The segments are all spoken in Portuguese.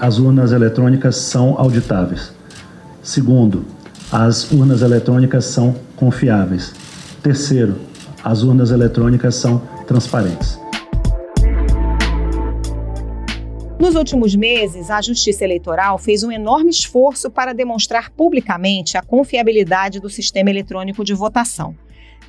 as urnas eletrônicas são auditáveis. Segundo, as urnas eletrônicas são confiáveis. Terceiro, as urnas eletrônicas são transparentes. Nos últimos meses, a Justiça Eleitoral fez um enorme esforço para demonstrar publicamente a confiabilidade do sistema eletrônico de votação.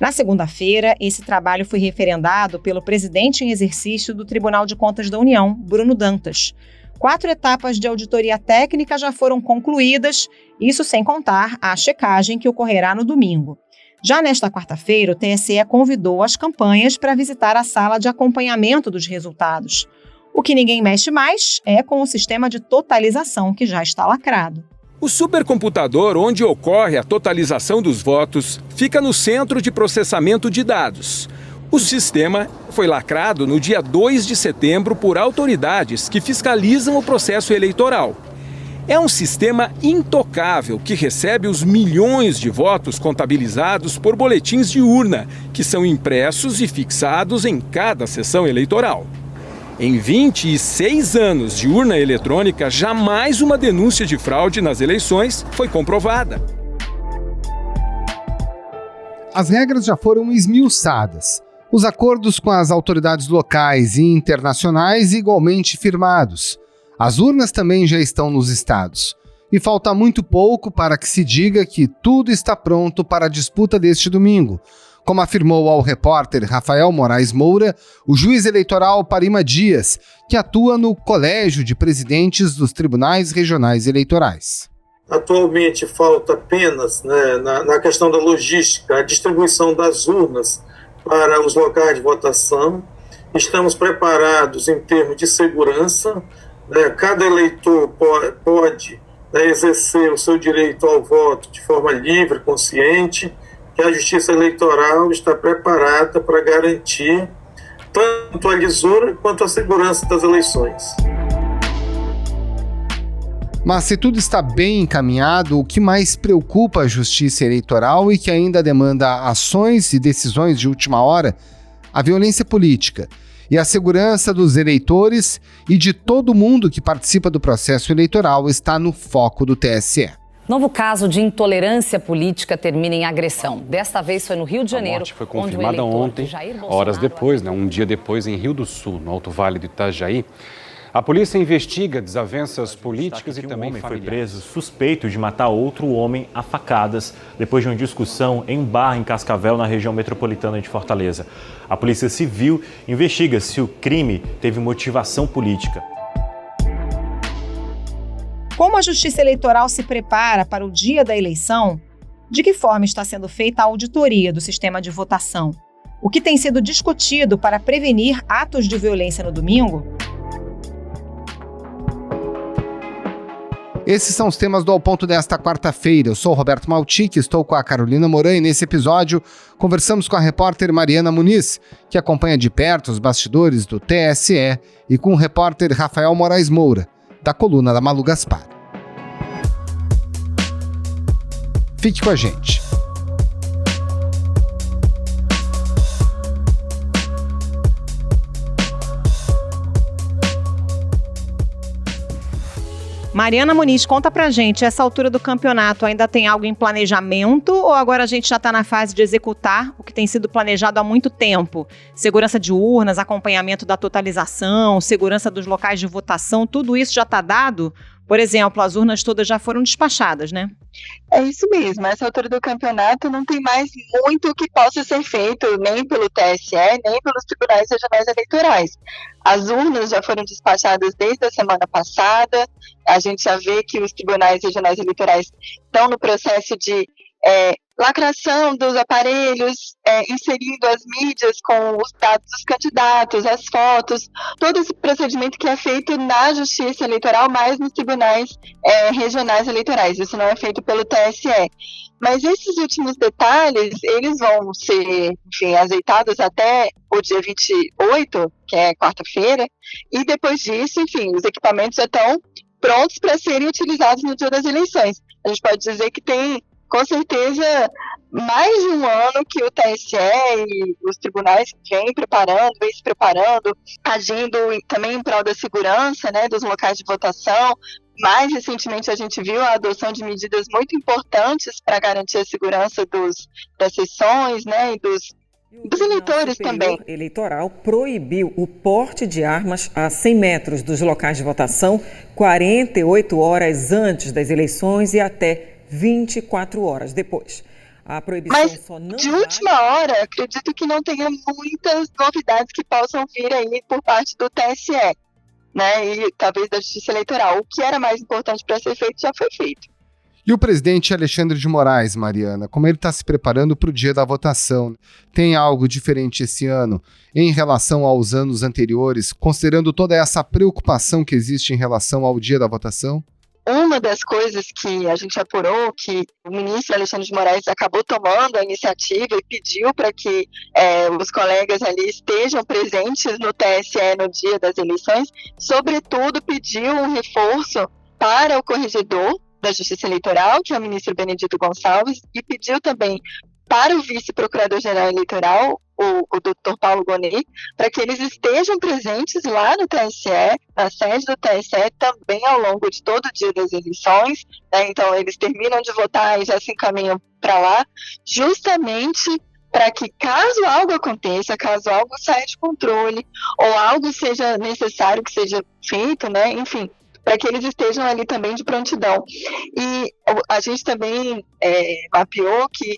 Na segunda-feira, esse trabalho foi referendado pelo presidente em exercício do Tribunal de Contas da União, Bruno Dantas. 4 etapas de auditoria técnica já foram concluídas, isso sem contar a checagem que ocorrerá no domingo. Já nesta quarta-feira, o TSE convidou as campanhas para visitar a sala de acompanhamento dos resultados. O que ninguém mexe mais é com o sistema de totalização, que já está lacrado. O supercomputador onde ocorre a totalização dos votos fica no Centro de Processamento de Dados. O sistema foi lacrado no dia 2 de setembro por autoridades que fiscalizam o processo eleitoral. É um sistema intocável que recebe os milhões de votos contabilizados por boletins de urna, que são impressos e fixados em cada sessão eleitoral. Em 26 anos de urna eletrônica, jamais uma denúncia de fraude nas eleições foi comprovada. As regras já foram esmiuçadas. Os acordos com as autoridades locais e internacionais igualmente firmados. As urnas também já estão nos estados. E falta muito pouco para que se diga que tudo está pronto para a disputa deste domingo. Como afirmou ao repórter Rafael Moraes Moura, o juiz eleitoral Parima Dias, que atua no Colégio de Presidentes dos Tribunais Regionais Eleitorais. Atualmente falta apenas, na questão da logística, a distribuição das urnas para os locais de votação. Estamos preparados em termos de segurança. Cada eleitor pode exercer o seu direito ao voto de forma livre, consciente, que a Justiça Eleitoral está preparada para garantir tanto a lisura quanto a segurança das eleições. Mas se tudo está bem encaminhado, o que mais preocupa a Justiça Eleitoral e que ainda demanda ações e decisões de última hora? A violência política e a segurança dos eleitores e de todo mundo que participa do processo eleitoral está no foco do TSE. Novo caso de intolerância política termina em agressão. Desta vez foi no Rio de Janeiro. A morte foi confirmada ontem, horas depois, um dia depois, em Rio do Sul, no Alto Vale do Itajaí. A polícia investiga desavenças políticas e também familiares. Um homem foi preso suspeito de matar outro homem a facadas depois de uma discussão em um bar em Cascavel, na região metropolitana de Fortaleza. A Polícia Civil investiga se o crime teve motivação política. Como a Justiça Eleitoral se prepara para o dia da eleição? De que forma está sendo feita a auditoria do sistema de votação? O que tem sido discutido para prevenir atos de violência no domingo? Esses são os temas do Ao Ponto desta quarta-feira. Eu sou o Roberto Maltic, estou com a Carolina Moran e nesse episódio conversamos com a repórter Mariana Muniz, que acompanha de perto os bastidores do TSE, e com o repórter Rafael Moraes Moura, da coluna da Malu Gaspar. Fique com a gente. Mariana Muniz, conta pra gente, essa altura do campeonato ainda tem algo em planejamento ou agora a gente já está na fase de executar o que tem sido planejado há muito tempo? Segurança de urnas, acompanhamento da totalização, segurança dos locais de votação, tudo isso já está dado? Por exemplo, as urnas todas já foram despachadas, né? É isso mesmo, essa altura do campeonato não tem mais muito que possa ser feito, nem pelo TSE, nem pelos tribunais regionais eleitorais. As urnas já foram despachadas desde a semana passada, a gente já vê que os tribunais regionais eleitorais estão no processo de lacração dos aparelhos, inserindo as mídias com os dados dos candidatos, as fotos, todo esse procedimento que é feito na Justiça Eleitoral, mas nos tribunais regionais eleitorais. Isso não é feito pelo TSE. Mas esses últimos detalhes, eles vão ser, azeitados até o dia 28, que é quarta-feira, e depois disso, os equipamentos já estão prontos para serem utilizados no dia das eleições. A gente pode dizer que tem com certeza, mais de um ano que o TSE e os tribunais vêm se preparando, agindo também em prol da segurança, né, dos locais de votação. Mais recentemente, a gente viu a adoção de medidas muito importantes para garantir a segurança das sessões, né, e dos eleitores também. O Eleitoral proibiu o porte de armas a 100 metros dos locais de votação 48 horas antes das eleições e até 24 horas depois. A proibição Mas, só não de última hora, acredito que não tenha muitas novidades que possam vir aí por parte do TSE, né, e talvez da Justiça Eleitoral. O que era mais importante para ser feito já foi feito. E o presidente Alexandre de Moraes, Mariana, como ele está se preparando para o dia da votação? Tem algo diferente esse ano em relação aos anos anteriores, considerando toda essa preocupação que existe em relação ao dia da votação? Uma das coisas que a gente apurou, que o ministro Alexandre de Moraes acabou tomando a iniciativa e pediu para que os colegas ali estejam presentes no TSE no dia das eleições, sobretudo pediu um reforço para o corregedor da Justiça Eleitoral, que é o ministro Benedito Gonçalves, e pediu também para o vice-procurador-geral eleitoral, o doutor Paulo Gonet, para que eles estejam presentes lá no TSE, na sede do TSE, também ao longo de todo o dia das eleições, né? Então eles terminam de votar e já se encaminham para lá, justamente para que, caso algo aconteça, caso algo saia de controle, ou algo seja necessário que seja feito, né? Enfim, para que eles estejam ali também de prontidão. E a gente também mapeou que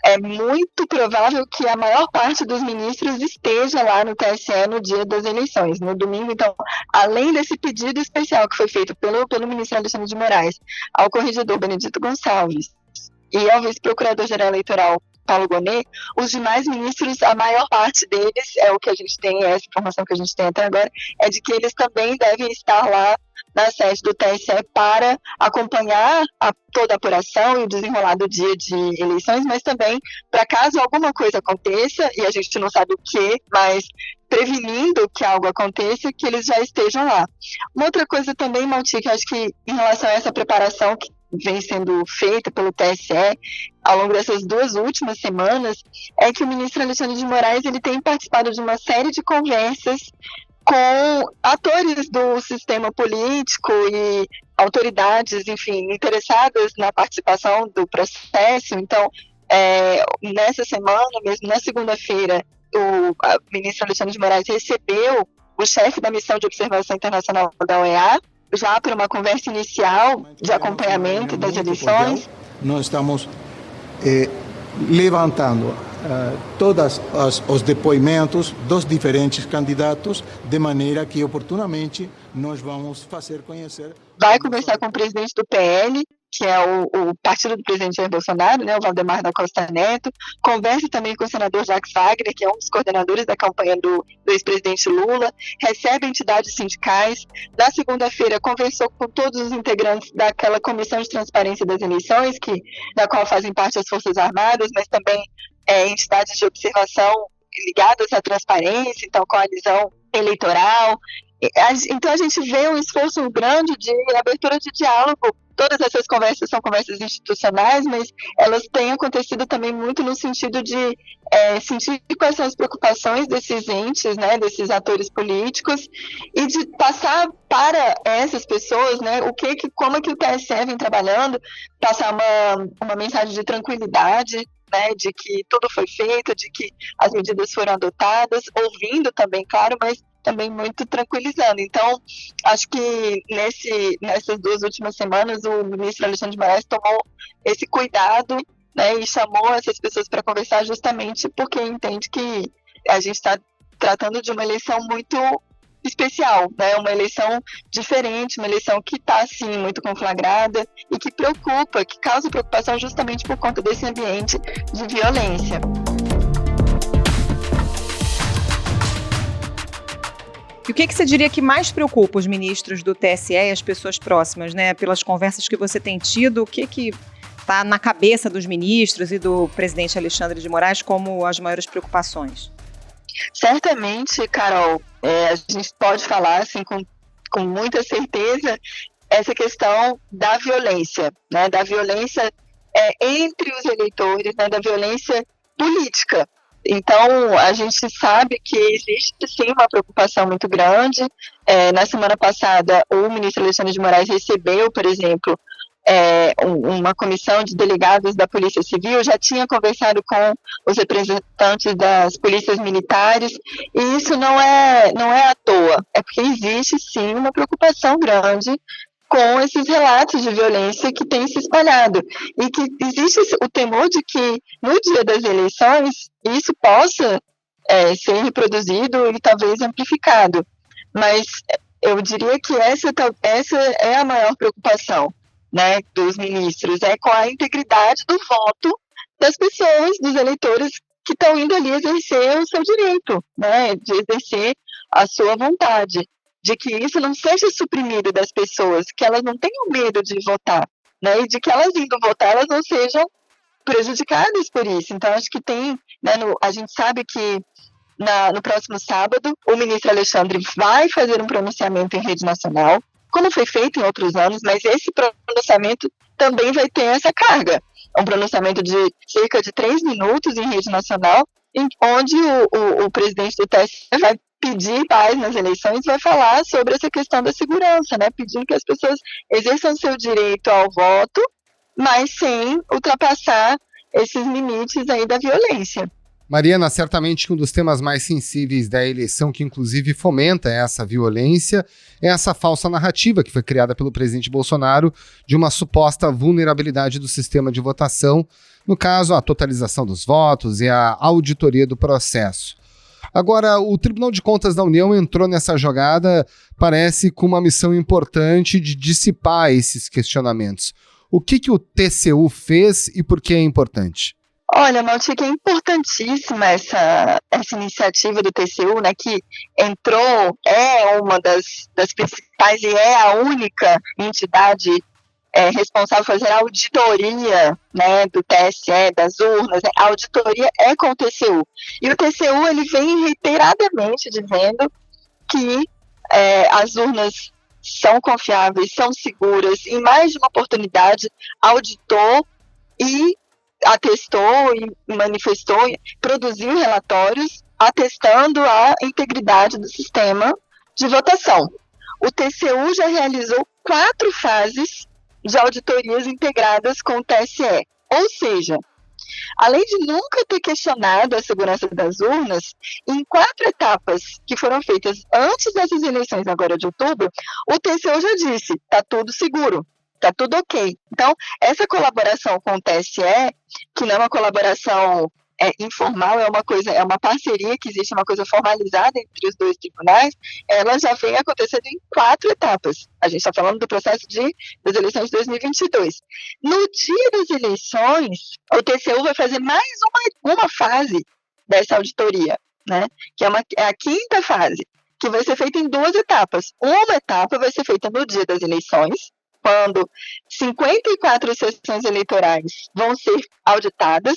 é muito provável que a maior parte dos ministros esteja lá no TSE no dia das eleições, no domingo. Então, além desse pedido especial que foi feito pelo ministro Alexandre de Moraes ao corregedor Benedito Gonçalves e ao vice-procurador-geral eleitoral Paulo Gonet, os demais ministros, a maior parte deles, é o que a gente tem, essa informação que a gente tem até agora, é de que eles também devem estar lá na sede do TSE para acompanhar toda a apuração e o desenrolar do dia de eleições, mas também para caso alguma coisa aconteça, e a gente não sabe o que, mas prevenindo que algo aconteça, que eles já estejam lá. Uma outra coisa também, Malti, que eu acho que em relação a essa preparação que vem sendo feita pelo TSE ao longo dessas 2 últimas semanas, é que o ministro Alexandre de Moraes ele tem participado de uma série de conversas com atores do sistema político e autoridades, enfim, interessadas na participação do processo. Então, nessa semana, mesmo na segunda-feira, o ministro Alexandre de Moraes recebeu o chefe da missão de observação internacional da OEA, já para uma conversa inicial de acompanhamento das eleições. Nós estamos levantando todos os depoimentos dos diferentes candidatos, de maneira que, oportunamente, nós vamos fazer conhecer... Vai conversar com o presidente do PL, que é o partido do presidente Jair Bolsonaro, né, o Valdemar da Costa Neto. Conversa também com o senador Jacques Wagner, que é um dos coordenadores da campanha do ex-presidente Lula. Recebe entidades sindicais. Na segunda-feira, conversou com todos os integrantes daquela Comissão de Transparência das Eleições, da qual fazem parte as Forças Armadas, mas também entidades de observação ligadas à transparência, então coalizão eleitoral. Então a gente vê um esforço grande de abertura de diálogo. Todas essas conversas são conversas institucionais, mas elas têm acontecido também muito no sentido de sentir quais são as preocupações desses entes, né, desses atores políticos, e de passar para essas pessoas, né, como é que o TSE vem trabalhando, passar uma mensagem de tranquilidade, né, de que tudo foi feito, de que as medidas foram adotadas, ouvindo também, claro, mas também muito tranquilizando. Então, acho que nessas 2 últimas semanas o ministro Alexandre de Moraes tomou esse cuidado, né, e chamou essas pessoas para conversar justamente porque entende que a gente está tratando de uma eleição muito especial, né, uma eleição diferente, uma eleição que está, sim, muito conflagrada e que preocupa, que causa preocupação justamente por conta desse ambiente de violência. E o que você diria que mais preocupa os ministros do TSE e as pessoas próximas, né? Pelas conversas que você tem tido, o que está na cabeça dos ministros e do presidente Alexandre de Moraes como as maiores preocupações? Certamente, Carol, a gente pode falar assim, com muita certeza essa questão da violência, né? Da violência entre os eleitores, né, da violência política. Então, a gente sabe que existe, sim, uma preocupação muito grande. Na semana passada, o ministro Alexandre de Moraes recebeu, por exemplo, uma comissão de delegados da Polícia Civil, já tinha conversado com os representantes das polícias militares, e isso não é à toa, é porque existe, sim, uma preocupação grande com esses relatos de violência que têm se espalhado, e que existe o temor de que, no dia das eleições, isso possa ser reproduzido e talvez amplificado. Mas eu diria que essa é a maior preocupação, né, dos ministros, com a integridade do voto das pessoas, dos eleitores que estão indo ali exercer o seu direito, né, de exercer a sua vontade, de que isso não seja suprimido das pessoas, que elas não tenham medo de votar, né, e de que elas indo votar, elas não sejam prejudicadas por isso. Então, acho que tem, né, a gente sabe que no próximo sábado, o ministro Alexandre vai fazer um pronunciamento em rede nacional, como foi feito em outros anos, mas esse pronunciamento também vai ter essa carga. É um pronunciamento de cerca de 3 minutos em rede nacional, onde o presidente do TSE vai pedir paz nas eleições, vai falar sobre essa questão da segurança, né? Pedindo que as pessoas exerçam seu direito ao voto, mas sem ultrapassar esses limites aí da violência. Mariana, certamente um dos temas mais sensíveis da eleição, que inclusive fomenta essa violência, é essa falsa narrativa que foi criada pelo presidente Bolsonaro de uma suposta vulnerabilidade do sistema de votação, no caso, a totalização dos votos e a auditoria do processo. Agora, o Tribunal de Contas da União entrou nessa jogada, parece com uma missão importante de dissipar esses questionamentos. O que o TCU fez e por que é importante? Olha, Maltic, é importantíssima essa iniciativa do TCU, né, que entrou, é uma das principais e é a única entidade responsável por fazer a auditoria, né, do TSE, das urnas, né? A auditoria é com o TCU. E o TCU, ele vem reiteradamente dizendo que as urnas são confiáveis, são seguras. Em mais de uma oportunidade, auditou e atestou e manifestou, produziu relatórios atestando a integridade do sistema de votação. O TCU já realizou 4 fases de auditorias integradas com o TSE. Ou seja, além de nunca ter questionado a segurança das urnas, em 4 etapas que foram feitas antes dessas eleições agora de outubro, o TCU já disse, está tudo seguro. Está tudo ok. Então, essa colaboração com o TSE, que não é uma colaboração informal, é uma parceria que existe, uma coisa formalizada entre os dois tribunais, ela já vem acontecendo em 4 etapas. A gente está falando do processo das eleições de 2022. No dia das eleições, o TCU vai fazer mais uma fase dessa auditoria, né? Que é a 5ª fase, que vai ser feita em 2 etapas. Uma etapa vai ser feita no dia das eleições, quando 54 sessões eleitorais vão ser auditadas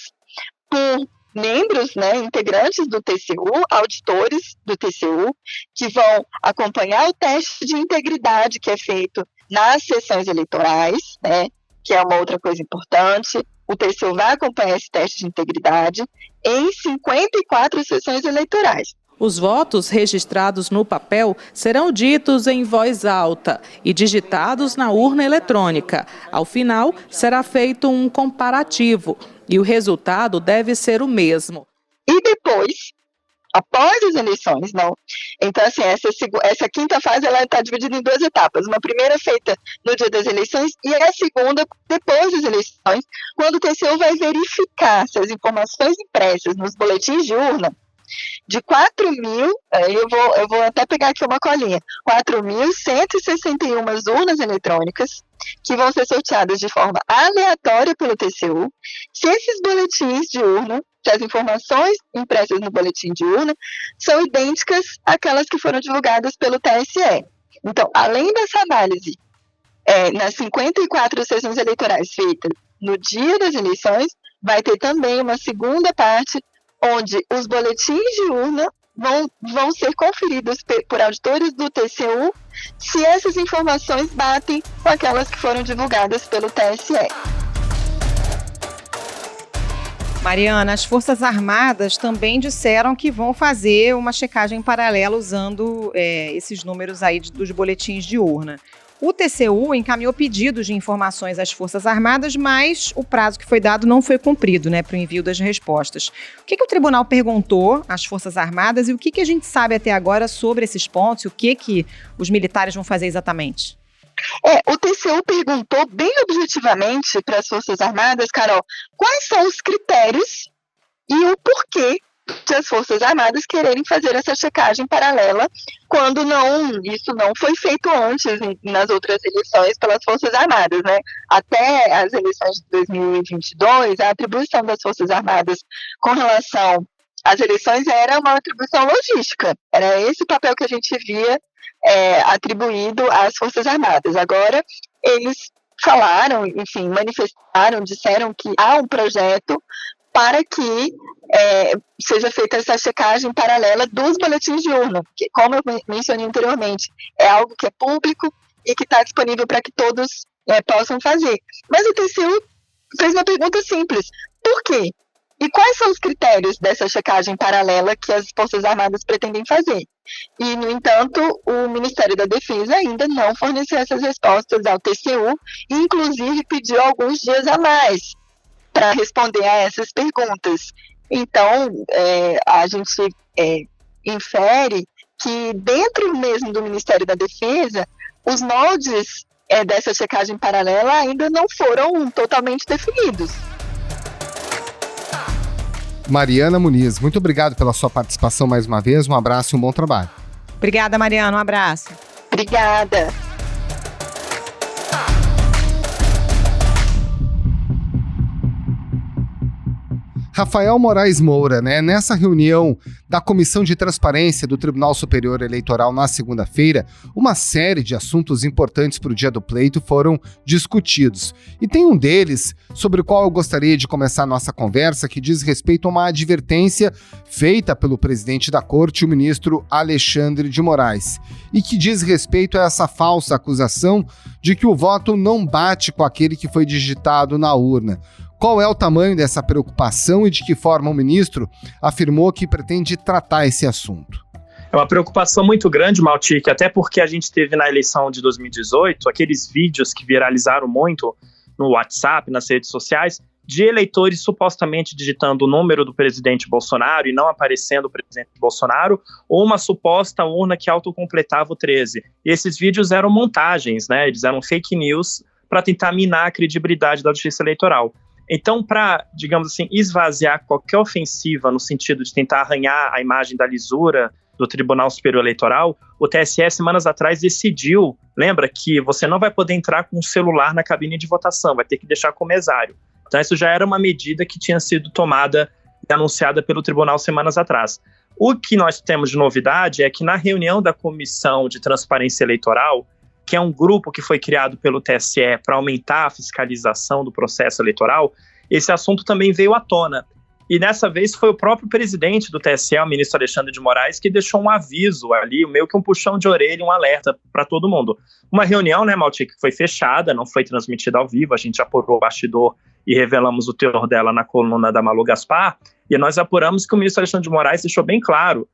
por membros, né, integrantes do TCU, auditores do TCU, que vão acompanhar o teste de integridade que é feito nas sessões eleitorais, né, que é uma outra coisa importante. O TCU vai acompanhar esse teste de integridade em 54 sessões eleitorais. Os votos registrados no papel serão ditos em voz alta e digitados na urna eletrônica. Ao final, será feito um comparativo e o resultado deve ser o mesmo. E depois, após as eleições, não. Então, assim, essa 5ª fase está dividida em 2 etapas. Uma primeira feita no dia das eleições e a segunda depois das eleições, quando o TCU vai verificar se as informações impressas nos boletins de urna de 4.000, eu vou até pegar aqui uma colinha, 4.161 urnas eletrônicas que vão ser sorteadas de forma aleatória pelo TCU, se esses boletins de urna, se as informações impressas no boletim de urna são idênticas àquelas que foram divulgadas pelo TSE. Então, além dessa análise, nas 54 sessões eleitorais feitas no dia das eleições, vai ter também uma segunda parte onde os boletins de urna vão ser conferidos por auditores do TCU se essas informações batem com aquelas que foram divulgadas pelo TSE. Mariana, as Forças Armadas também disseram que vão fazer uma checagem paralela usando esses números aí dos boletins de urna. O TCU encaminhou pedidos de informações às Forças Armadas, mas o prazo que foi dado não foi cumprido, para o envio das respostas. O que o tribunal perguntou às Forças Armadas e o que a gente sabe até agora sobre esses pontos e o que os militares vão fazer exatamente? O TCU perguntou bem objetivamente para as Forças Armadas, Carol, quais são os critérios e o porquê de as Forças Armadas quererem fazer essa checagem paralela quando isso não foi feito antes nas outras eleições pelas Forças Armadas, né? Até as eleições de 2022, a atribuição das Forças Armadas com relação às eleições era uma atribuição logística. Era esse o papel que a gente via atribuído às Forças Armadas. Agora, eles falaram, enfim, manifestaram, disseram que há um projeto para que seja feita essa checagem paralela dos boletins de urna, que, como eu mencionei anteriormente, é algo que é público e que está disponível para que todos possam fazer. Mas o TCU fez uma pergunta simples: por quê? E quais são os critérios dessa checagem paralela que as Forças Armadas pretendem fazer? E, no entanto, o Ministério da Defesa ainda não forneceu essas respostas ao TCU e, inclusive, pediu alguns dias a mais para responder a essas perguntas. Então, a gente infere que dentro mesmo do Ministério da Defesa, os moldes dessa checagem paralela ainda não foram totalmente definidos. Mariana Muniz, muito obrigado pela sua participação mais uma vez, um abraço e um bom trabalho. Obrigada, Mariana, um abraço. Obrigada. Rafael Moraes Moura, nessa reunião da Comissão de Transparência do Tribunal Superior Eleitoral na segunda-feira, uma série de assuntos importantes para o dia do pleito foram discutidos. E tem um deles sobre o qual eu gostaria de começar a nossa conversa, que diz respeito a uma advertência feita pelo presidente da Corte, o ministro Alexandre de Moraes, e que diz respeito a essa falsa acusação de que o voto não bate com aquele que foi digitado na urna. Qual é o tamanho dessa preocupação e de que forma o ministro afirmou que pretende tratar esse assunto? É uma preocupação muito grande, Maltic, até porque a gente teve na eleição de 2018 aqueles vídeos que viralizaram muito no WhatsApp, nas redes sociais, de eleitores supostamente digitando o número do presidente Bolsonaro e não aparecendo o presidente Bolsonaro, ou uma suposta urna que autocompletava o 13. E esses vídeos eram montagens, eles eram fake news para tentar minar a credibilidade da justiça eleitoral. Então, para, digamos assim, esvaziar qualquer ofensiva no sentido de tentar arranhar a imagem da lisura do Tribunal Superior Eleitoral, o TSE, semanas atrás, decidiu, lembra, que você não vai poder entrar com um celular na cabine de votação, vai ter que deixar com o mesário. Então, isso já era uma medida que tinha sido tomada e anunciada pelo Tribunal semanas atrás. O que nós temos de novidade é que na reunião da Comissão de Transparência Eleitoral, que é um grupo que foi criado pelo TSE para aumentar a fiscalização do processo eleitoral, esse assunto também veio à tona. E dessa vez foi o próprio presidente do TSE, o ministro Alexandre de Moraes, que deixou um aviso ali, meio que um puxão de orelha, um alerta para todo mundo. Uma reunião, Maltic, que foi fechada, não foi transmitida ao vivo, a gente apurou o bastidor e revelamos o teor dela na coluna da Malu Gaspar, e nós apuramos que o ministro Alexandre de Moraes deixou bem claro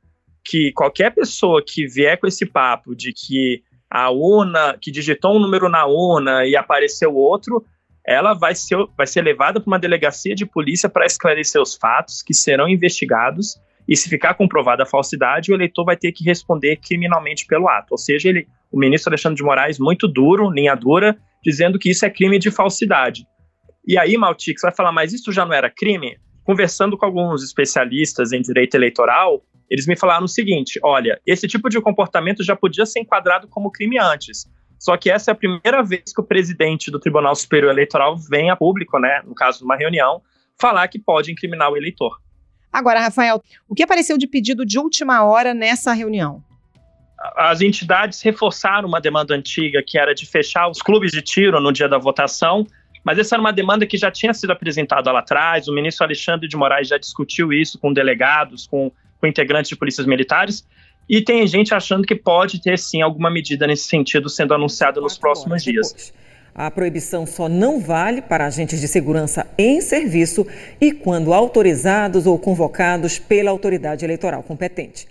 que qualquer pessoa que vier com esse papo de que a urna, que digitou um número na urna e apareceu outro, ela vai ser levada para uma delegacia de polícia para esclarecer os fatos que serão investigados e se ficar comprovada a falsidade, o eleitor vai ter que responder criminalmente pelo ato. Ou seja, o ministro Alexandre de Moraes, muito duro, linha dura, dizendo que isso é crime de falsidade. E aí, Maltic, você vai falar, mas isso já não era crime? Conversando com alguns especialistas em direito eleitoral, eles me falaram o seguinte: olha, esse tipo de comportamento já podia ser enquadrado como crime antes. Só que essa é a primeira vez que o presidente do Tribunal Superior Eleitoral vem a público, no caso de uma reunião, falar que pode incriminar o eleitor. Agora, Rafael, o que apareceu de pedido de última hora nessa reunião? As entidades reforçaram uma demanda antiga, que era de fechar os clubes de tiro no dia da votação, mas essa era uma demanda que já tinha sido apresentada lá atrás. O ministro Alexandre de Moraes já discutiu isso com delegados, com integrantes de polícias militares, e tem gente achando que pode ter sim alguma medida nesse sentido sendo anunciada nos próximos dias. A proibição só não vale para agentes de segurança em serviço e quando autorizados ou convocados pela autoridade eleitoral competente.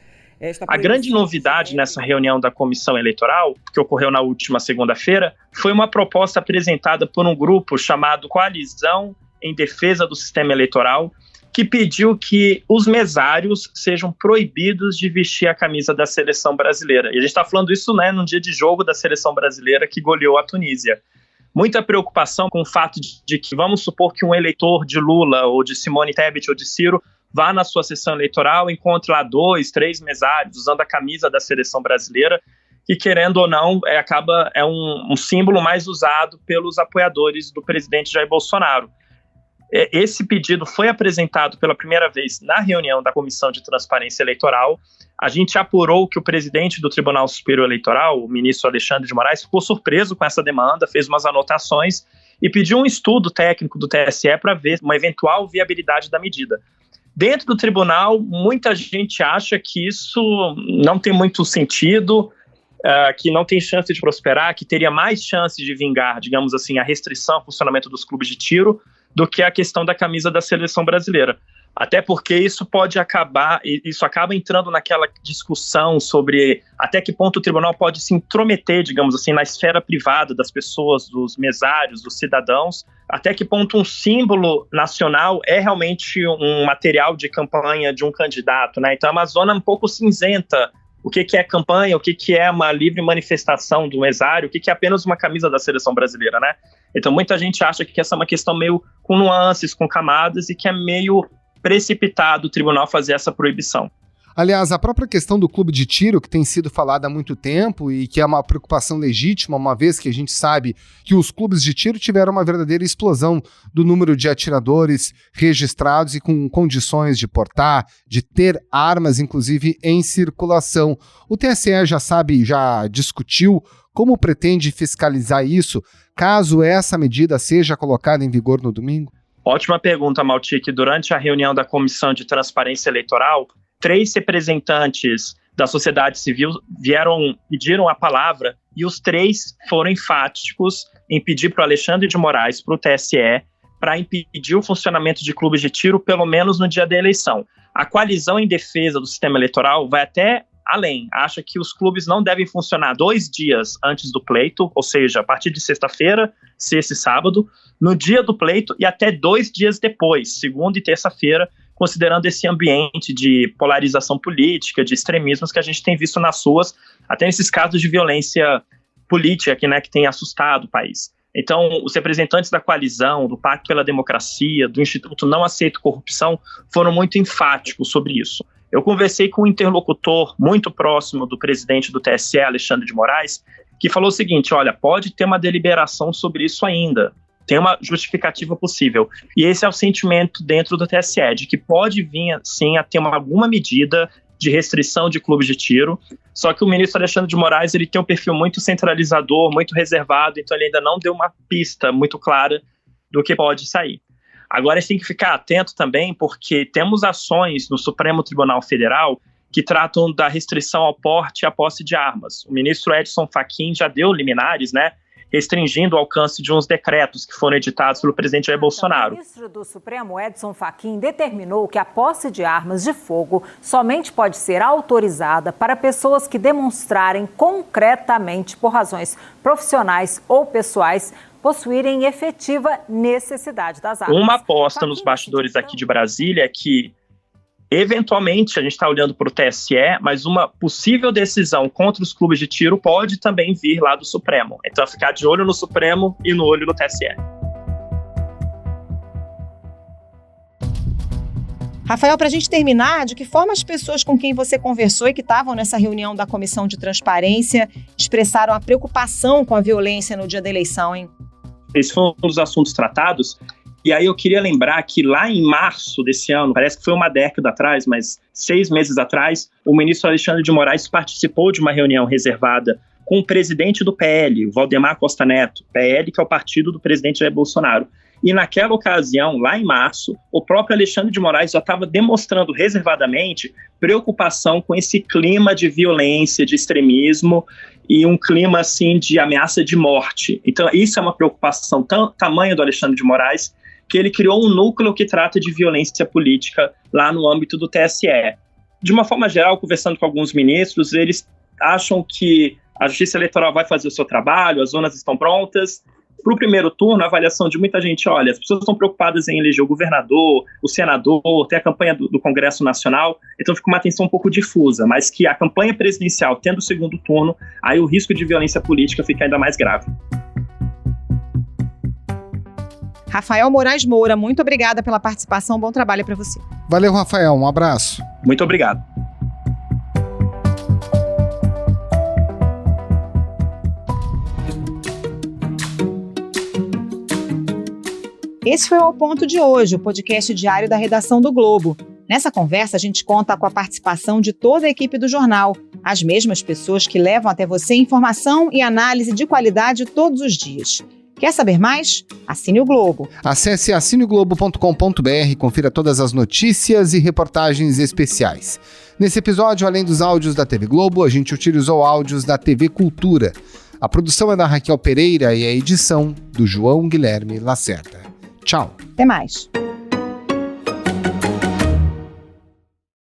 A grande novidade nessa reunião da Comissão Eleitoral, que ocorreu na última segunda-feira, foi uma proposta apresentada por um grupo chamado Coalizão em Defesa do Sistema Eleitoral, que pediu que os mesários sejam proibidos de vestir a camisa da seleção brasileira. E a gente está falando isso, no dia de jogo da seleção brasileira que goleou a Tunísia. Muita preocupação com o fato de que, vamos supor que um eleitor de Lula, ou de Simone Tebet, ou de Ciro, vá na sua sessão eleitoral, encontre lá 2, 3 mesários usando a camisa da seleção brasileira, que, querendo ou não, é um símbolo mais usado pelos apoiadores do presidente Jair Bolsonaro. Esse pedido foi apresentado pela primeira vez na reunião da Comissão de Transparência Eleitoral. A gente apurou que o presidente do Tribunal Superior Eleitoral, o ministro Alexandre de Moraes, ficou surpreso com essa demanda, fez umas anotações e pediu um estudo técnico do TSE para ver uma eventual viabilidade da medida. Dentro do tribunal, muita gente acha que isso não tem muito sentido, que não tem chance de prosperar, que teria mais chance de vingar, digamos assim, a restrição ao funcionamento dos clubes de tiro do que a questão da camisa da seleção brasileira. Até porque isso acaba entrando naquela discussão sobre até que ponto o tribunal pode se intrometer, digamos assim, na esfera privada das pessoas, dos mesários, dos cidadãos, até que ponto um símbolo nacional é realmente um material de campanha de um candidato, né? Então é uma zona um pouco cinzenta. O que é campanha, o que é uma livre manifestação do mesário, o que é apenas uma camisa da seleção brasileira, né? Então muita gente acha que essa é uma questão meio com nuances, com camadas, e que é meio precipitado o tribunal fazer essa proibição. Aliás, a própria questão do clube de tiro, que tem sido falada há muito tempo e que é uma preocupação legítima, uma vez que a gente sabe que os clubes de tiro tiveram uma verdadeira explosão do número de atiradores registrados e com condições de portar, de ter armas, inclusive, em circulação. O TSE já discutiu como pretende fiscalizar isso, caso essa medida seja colocada em vigor no domingo? Ótima pergunta, Maltic. Durante a reunião da Comissão de Transparência Eleitoral, 3 representantes da sociedade civil pediram a palavra e os 3 foram enfáticos em pedir para o Alexandre de Moraes, para o TSE, para impedir o funcionamento de clubes de tiro, pelo menos no dia da eleição. A Coalizão em Defesa do Sistema Eleitoral vai até além, acha que os clubes não devem funcionar 2 dias antes do pleito, ou seja, a partir de sexta-feira, sexta e sábado, no dia do pleito e até 2 dias depois, segunda e terça-feira, considerando esse ambiente de polarização política, de extremismos que a gente tem visto nas ruas, até nesses casos de violência política que tem assustado o país. Então, os representantes da coalizão, do Pacto pela Democracia, do Instituto Não Aceito Corrupção, foram muito enfáticos sobre isso. Eu conversei com um interlocutor muito próximo do presidente do TSE, Alexandre de Moraes, que falou o seguinte: olha, pode ter uma deliberação sobre isso ainda, tem uma justificativa possível. E esse é o sentimento dentro do TSE, de que pode vir, sim, a ter alguma medida de restrição de clubes de tiro, só que o ministro Alexandre de Moraes ele tem um perfil muito centralizador, muito reservado, então ele ainda não deu uma pista muito clara do que pode sair. Agora a gente tem que ficar atento também, porque temos ações no Supremo Tribunal Federal que tratam da restrição ao porte e à posse de armas. O ministro Edson Fachin já deu liminares, restringindo o alcance de uns decretos que foram editados pelo presidente Jair Bolsonaro. O ministro do Supremo, Edson Fachin, determinou que a posse de armas de fogo somente pode ser autorizada para pessoas que demonstrarem concretamente, por razões profissionais ou pessoais, possuírem efetiva necessidade das armas. Uma aposta nos bastidores aqui de Brasília é que, eventualmente, a gente está olhando para o TSE, mas uma possível decisão contra os clubes de tiro pode também vir lá do Supremo. Então, ficar de olho no Supremo e no olho no TSE. Rafael, para a gente terminar, de que forma as pessoas com quem você conversou e que estavam nessa reunião da Comissão de Transparência expressaram a preocupação com a violência no dia da eleição, hein? Esse foi um dos assuntos tratados. E aí eu queria lembrar que lá em março desse ano, parece que foi uma década atrás, mas 6 meses atrás, o ministro Alexandre de Moraes participou de uma reunião reservada com o presidente do PL, o Valdemar Costa Neto, PL, que é o partido do presidente Jair Bolsonaro. E naquela ocasião, lá em março, o próprio Alexandre de Moraes já estava demonstrando reservadamente preocupação com esse clima de violência, de extremismo e um clima assim de ameaça de morte. Então isso é uma preocupação tamanha do Alexandre de Moraes, que ele criou um núcleo que trata de violência política lá no âmbito do TSE. De uma forma geral, conversando com alguns ministros, eles acham que a Justiça Eleitoral vai fazer o seu trabalho, as urnas estão prontas. Para o primeiro turno, a avaliação de muita gente, olha, as pessoas estão preocupadas em eleger o governador, o senador, tem a campanha do Congresso Nacional, então fica uma atenção um pouco difusa, mas que a campanha presidencial, tendo o segundo turno, aí o risco de violência política fica ainda mais grave. Rafael Moraes Moura, muito obrigada pela participação, bom trabalho para você. Valeu, Rafael, um abraço. Muito obrigado. Esse foi o Ao Ponto de hoje, o podcast diário da redação do Globo. Nessa conversa, a gente conta com a participação de toda a equipe do jornal, as mesmas pessoas que levam até você informação e análise de qualidade todos os dias. Quer saber mais? Assine o Globo. Acesse assineglobo.com.br e confira todas as notícias e reportagens especiais. Nesse episódio, além dos áudios da TV Globo, a gente utilizou áudios da TV Cultura. A produção é da Raquel Pereira e a edição do João Guilherme Lacerda. Tchau. Até mais.